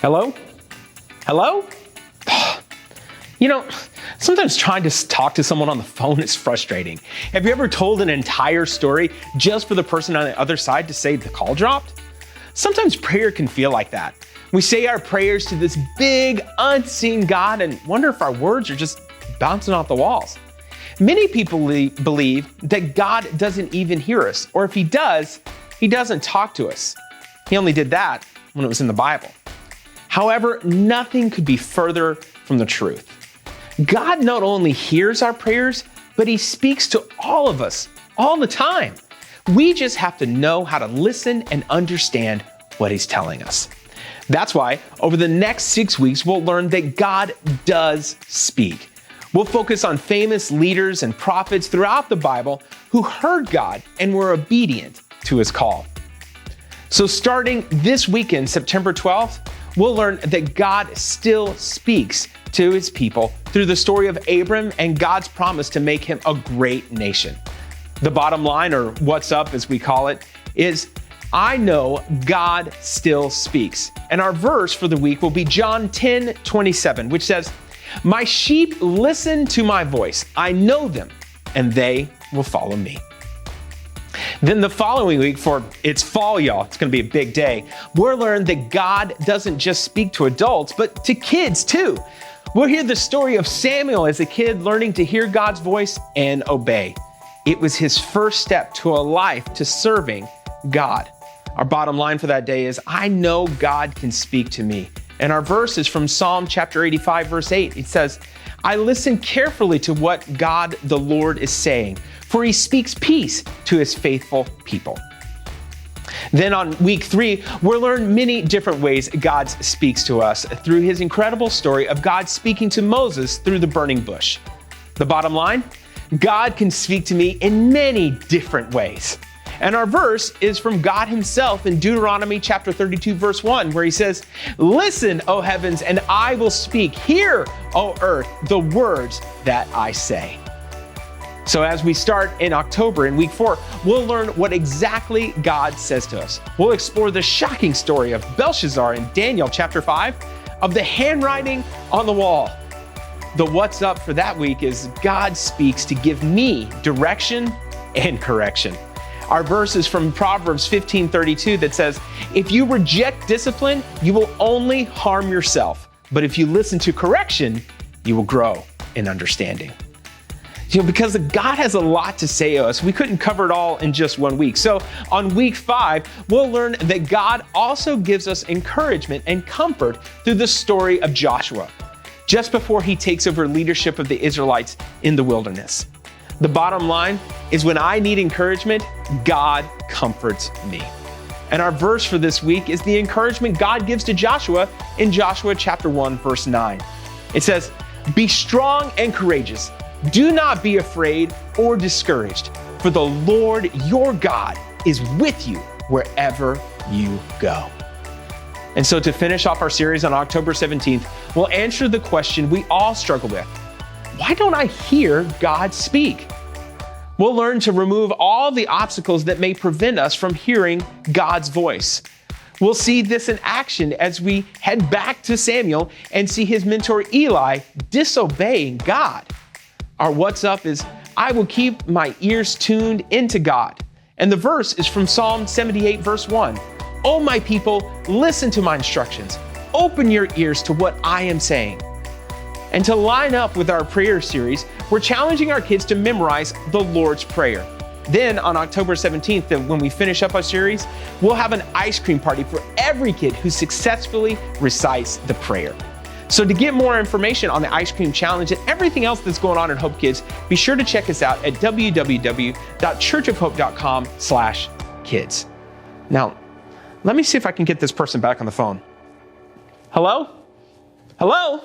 Hello? Hello? Sometimes trying to talk to someone on the phone is frustrating. Have you ever told an entire story just for the person on the other side to say the call dropped? Sometimes prayer can feel like that. We say our prayers to this big, unseen God and wonder if our words are just bouncing off the walls. Many people believe that God doesn't even hear us, or if he does, he doesn't talk to us. He only did that when it was in the Bible. However, nothing could be further from the truth. God not only hears our prayers, but he speaks to all of us all the time. We just have to know how to listen and understand what he's telling us. That's why over the next 6 weeks, we'll learn that God does speak. We'll focus on famous leaders and prophets throughout the Bible who heard God and were obedient to his call. So starting this weekend, September 12th, we'll learn that God still speaks to his people through the story of Abram and God's promise to make him a great nation. The bottom line, or what's up as we call it, is I know God still speaks. And our verse for the week will be John 10:27, which says, "My sheep listen to my voice. I know them, and they will follow me." Then the following week, for it's fall, y'all, it's going to be a big day, we'll learn that God doesn't just speak to adults, but to kids too. We'll hear the story of Samuel as a kid learning to hear God's voice and obey. It was his first step to a life to serving God. Our bottom line for that day is, I know God can speak to me. And our verse is from Psalm chapter 85, verse 8. It says, "I listen carefully to what God the Lord is saying, for he speaks peace to his faithful people." Then on week 3, we'll learn many different ways God speaks to us through his incredible story of God speaking to Moses through the burning bush. The bottom line, God can speak to me in many different ways. And our verse is from God himself in Deuteronomy chapter 32, verse 1, where he says, "Listen, O heavens, and I will speak. Hear, O earth, the words that I say." So as we start in October in week 4, we'll learn what exactly God says to us. We'll explore the shocking story of Belshazzar in Daniel chapter 5, of the handwriting on the wall. The what's up for that week is God speaks to give me direction and correction. Our verse is from Proverbs 15:32 that says, "If you reject discipline, you will only harm yourself. But if you listen to correction, you will grow in understanding." Because God has a lot to say to us, we couldn't cover it all in just 1 week. So on week 5, we'll learn that God also gives us encouragement and comfort through the story of Joshua, just before he takes over leadership of the Israelites in the wilderness. The bottom line is when I need encouragement, God comforts me. And our verse for this week is the encouragement God gives to Joshua in Joshua chapter 1, verse 9. It says, "Be strong and courageous. Do not be afraid or discouraged, for the Lord your God is with you wherever you go." And so to finish off our series on October 17th, we'll answer the question we all struggle with. Why don't I hear God speak? We'll learn to remove all the obstacles that may prevent us from hearing God's voice. We'll see this in action as we head back to Samuel and see his mentor Eli disobeying God. Our what's up is, I will keep my ears tuned into God. And the verse is from Psalm 78, verse 1. "O my people, listen to my instructions. Open your ears to what I am saying." And to line up with our prayer series, we're challenging our kids to memorize the Lord's Prayer. Then on October 17th, when we finish up our series, we'll have an ice cream party for every kid who successfully recites the prayer. So to get more information on the ice cream challenge and everything else that's going on at Hope Kids, be sure to check us out at www.churchofhope.com/kids. Now, let me see if I can get this person back on the phone. Hello? Hello?